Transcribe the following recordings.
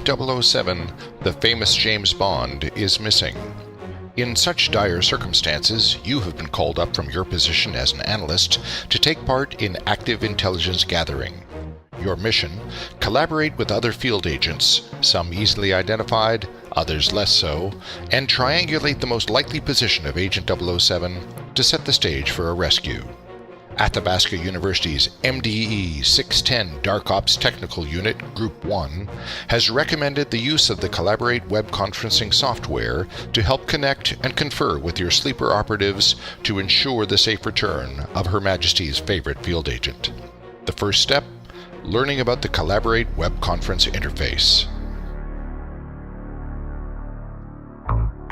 Agent 007, the famous James Bond, is missing. In such dire circumstances, you have been called up from your position as an analyst to take part in active intelligence gathering. Your mission: collaborate with other field agents, some easily identified, others less so, and triangulate the most likely position of Agent 007 to set the stage for a rescue. Athabasca University's MDE 610 Dark Ops Technical Unit Group 1 has recommended the use of the Collaborate web conferencing software to help connect and confer with your sleeper operatives to ensure the safe return of Her Majesty's favorite field agent. The first step: learning about the Collaborate web conference interface.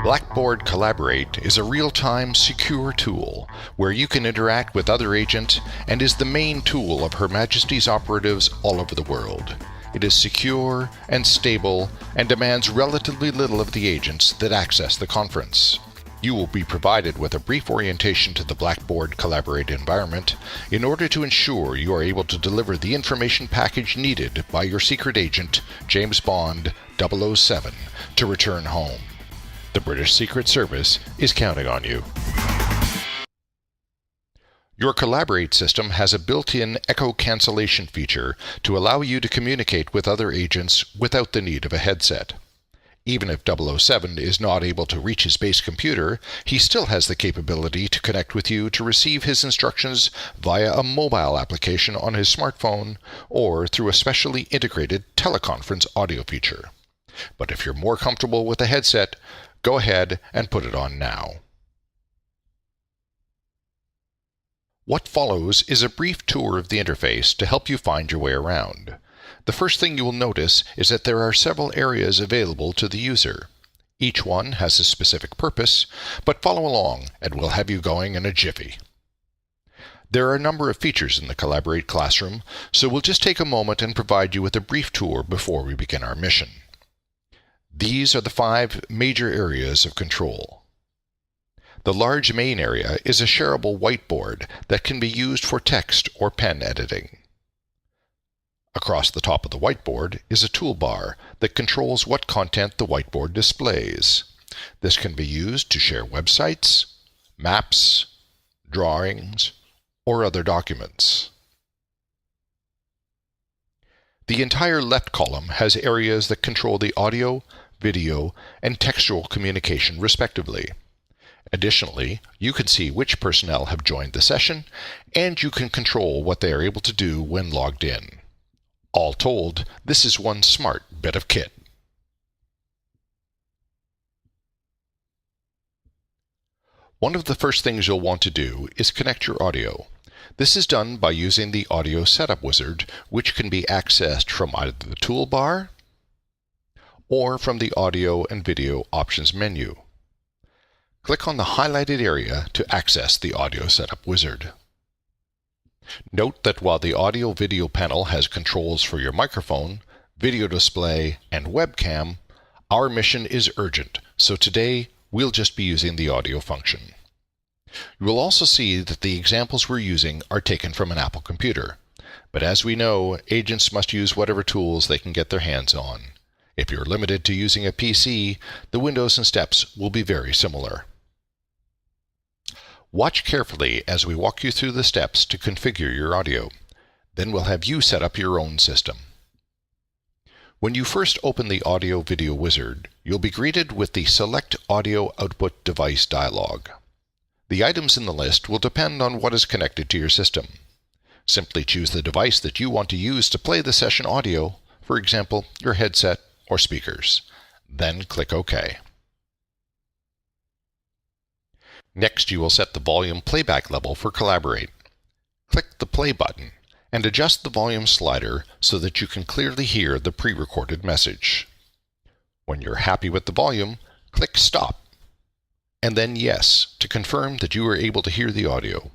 Blackboard Collaborate is a real-time, secure tool where you can interact with other agents and is the main tool of Her Majesty's operatives all over the world. It is secure and stable and demands relatively little of the agents that access the conference. You will be provided with a brief orientation to the Blackboard Collaborate environment in order to ensure you are able to deliver the information package needed by your secret agent, James Bond 007, to return home. The British Secret Service is counting on you. Your Collaborate system has a built-in echo cancellation feature to allow you to communicate with other agents without the need of a headset. Even if 007 is not able to reach his base computer, he still has the capability to connect with you to receive his instructions via a mobile application on his smartphone or through a specially integrated teleconference audio feature. But if you're more comfortable with a headset, go ahead and put it on now. What follows is a brief tour of the interface to help you find your way around. The first thing you will notice is that there are several areas available to the user. Each one has a specific purpose, but follow along and we'll have you going in a jiffy. There are a number of features in the Collaborate classroom, so we'll just take a moment and provide you with a brief tour before we begin our mission. These are the 5 major areas of control. The large main area is a shareable whiteboard that can be used for text or pen editing. Across the top of the whiteboard is a toolbar that controls what content the whiteboard displays. This can be used to share websites, maps, drawings, or other documents. The entire left column has areas that control the audio, video, and textual communication respectively. Additionally, you can see which personnel have joined the session, and you can control what they are able to do when logged in. All told, this is one smart bit of kit. One of the first things you'll want to do is connect your audio. This is done by using the Audio Setup Wizard, which can be accessed from either the toolbar or from the Audio and Video Options menu. Click on the highlighted area to access the Audio Setup Wizard. Note that while the Audio-Video panel has controls for your microphone, video display, and webcam, our mission is urgent, so today we'll just be using the audio function. You will also see that the examples we're using are taken from an Apple computer, but as we know, agents must use whatever tools they can get their hands on. If you're limited to using a PC, the windows and steps will be very similar. Watch carefully as we walk you through the steps to configure your audio. Then we'll have you set up your own system. When you first open the Audio Video Wizard, you'll be greeted with the Select Audio Output Device dialog. The items in the list will depend on what is connected to your system. Simply choose the device that you want to use to play the session audio, for example, your headset or speakers. Then click OK. Next, you will set the volume playback level for Collaborate. Click the Play button and adjust the volume slider so that you can clearly hear the pre-recorded message. When you're happy with the volume, click Stop, and then Yes to confirm that you are able to hear the audio.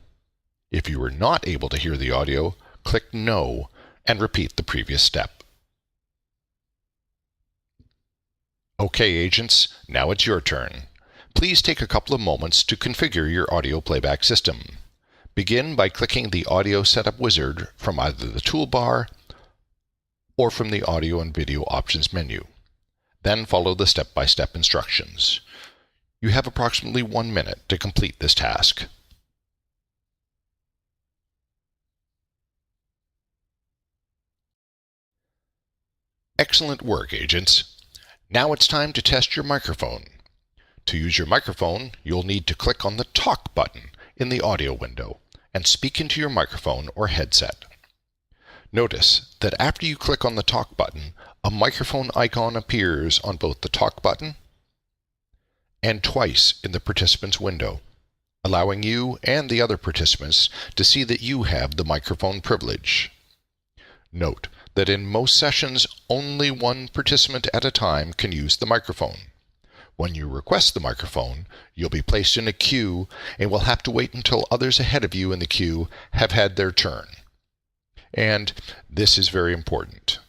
If you are not able to hear the audio, click No and repeat the previous step. Okay, agents, now it's your turn. Please take a couple of moments to configure your audio playback system. Begin by clicking the Audio Setup Wizard from either the toolbar or from the Audio and Video Options menu. Then follow the step-by-step instructions. You have approximately 1 minute to complete this task. Excellent work, agents. Now it's time to test your microphone. To use your microphone, you'll need to click on the Talk button in the audio window and speak into your microphone or headset. Notice that after you click on the Talk button, a microphone icon appears on both the Talk button and twice in the participants window, allowing you and the other participants to see that you have the microphone privilege. Note that in most sessions, only one participant at a time can use the microphone. When you request the microphone, you'll be placed in a queue and will have to wait until others ahead of you in the queue have had their turn. And this is very important.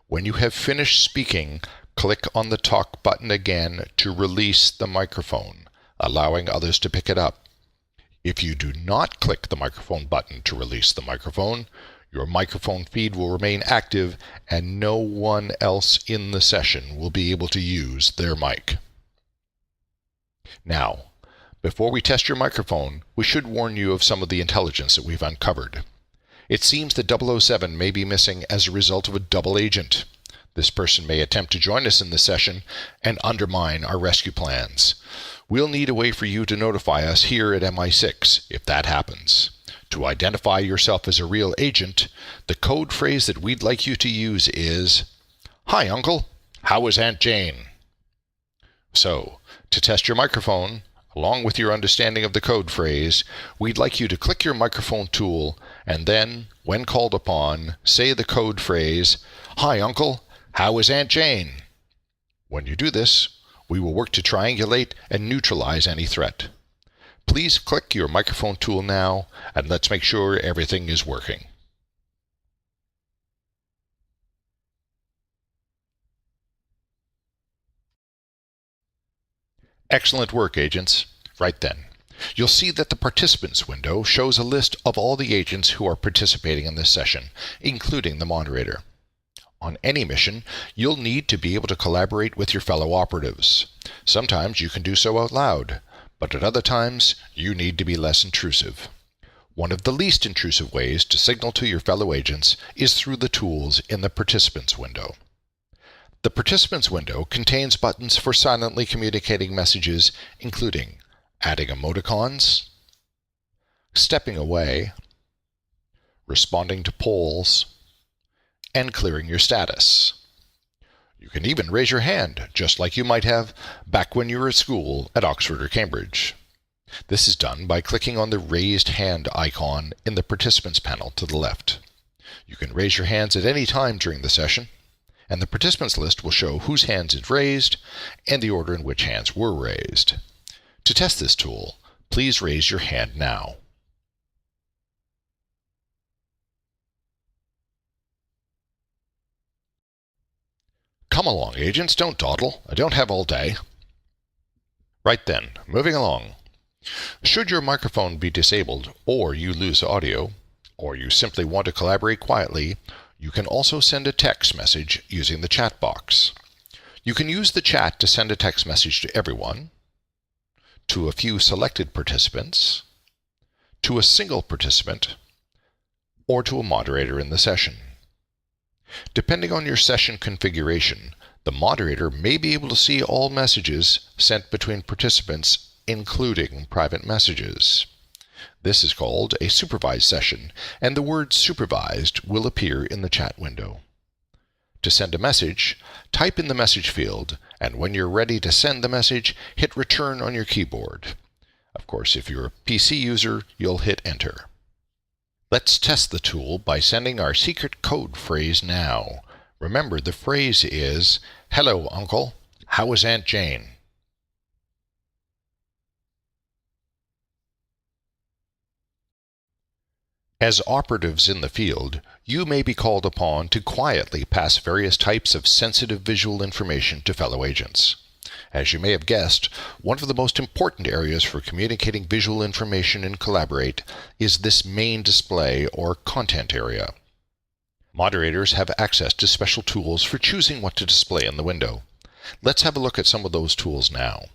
When you have finished speaking, click on the Talk button again to release the microphone, allowing others to pick it up. If you do not click the microphone button to release the microphone, your microphone feed will remain active and no one else in the session will be able to use their mic. Now, before we test your microphone, we should warn you of some of the intelligence that we've uncovered. It seems that 007 may be missing as a result of a double agent. This person may attempt to join us in this session and undermine our rescue plans. We'll need a way for you to notify us here at MI6 if that happens. To identify yourself as a real agent, the code phrase that we'd like you to use is, "Hi, Uncle. How is Aunt Jane?" So, to test your microphone, along with your understanding of the code phrase, we'd like you to click your microphone tool and then, when called upon, say the code phrase, "Hi, Uncle. How is Aunt Jane?" When you do this, we will work to triangulate and neutralize any threat. Please click your microphone tool now, and let's make sure everything is working. Excellent work, agents. Right then, you'll see that the Participants window shows a list of all the agents who are participating in this session, including the moderator. On any mission, you'll need to be able to collaborate with your fellow operatives. Sometimes you can do so out loud, but at other times, you need to be less intrusive. One of the least intrusive ways to signal to your fellow agents is through the tools in the Participants window. The Participants window contains buttons for silently communicating messages, including adding emoticons, stepping away, responding to polls, and clearing your status. You can even raise your hand, just like you might have back when you were at school at Oxford or Cambridge. This is done by clicking on the raised hand icon in the Participants panel to the left. You can raise your hands at any time during the session, and the participants list will show whose hands is raised and the order in which hands were raised. To test this tool, please raise your hand now. Come along, agents, don't dawdle. I don't have all day. Right then, moving along. Should your microphone be disabled, or you lose audio, or you simply want to collaborate quietly, you can also send a text message using the chat box. You can use the chat to send a text message to everyone, to a few selected participants, to a single participant, or to a moderator in the session. Depending on your session configuration, the moderator may be able to see all messages sent between participants, including private messages. This is called a supervised session, and the word supervised will appear in the chat window. To send a message, type in the message field, and when you're ready to send the message, hit return on your keyboard. Of course, if you're a PC user, you'll hit enter. Let's test the tool by sending our secret code phrase now. Remember, the phrase is, "Hello, Uncle. How is Aunt Jane?" As operatives in the field, you may be called upon to quietly pass various types of sensitive visual information to fellow agents. As you may have guessed, one of the most important areas for communicating visual information in Collaborate is this main display or content area. Moderators have access to special tools for choosing what to display in the window. Let's have a look at some of those tools now.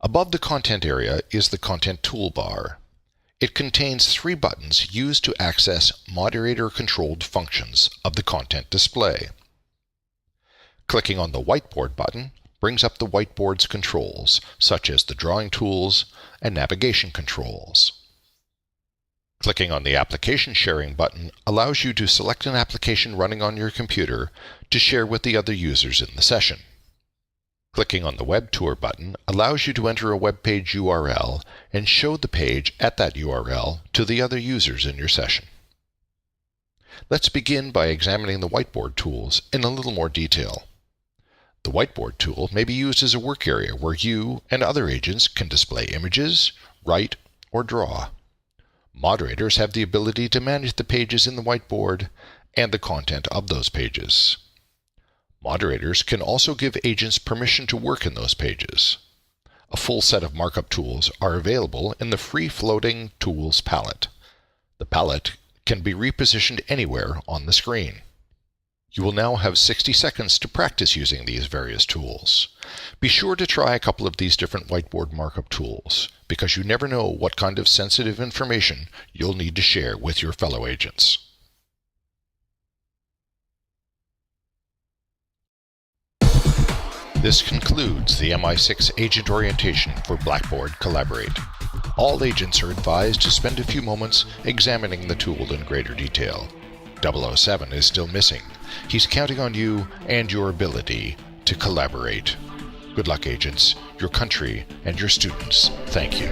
Above the content area is the content toolbar. It contains 3 buttons used to access moderator-controlled functions of the content display. Clicking on the Whiteboard button brings up the whiteboard's controls, such as the drawing tools and navigation controls. Clicking on the Application Sharing button allows you to select an application running on your computer to share with the other users in the session. Clicking on the Web Tour button allows you to enter a web page URL and show the page at that URL to the other users in your session. Let's begin by examining the Whiteboard tools in a little more detail. The Whiteboard tool may be used as a work area where you and other agents can display images, write, or draw. Moderators have the ability to manage the pages in the whiteboard and the content of those pages. Moderators can also give agents permission to work in those pages. A full set of markup tools are available in the free-floating tools palette. The palette can be repositioned anywhere on the screen. You will now have 60 seconds to practice using these various tools. Be sure to try a couple of these different whiteboard markup tools, because you never know what kind of sensitive information you'll need to share with your fellow agents. This concludes the MI6 Agent Orientation for Blackboard Collaborate. All agents are advised to spend a few moments examining the tool in greater detail. 007 is still missing. He's counting on you and your ability to collaborate. Good luck, agents, your country, and your students. Thank you.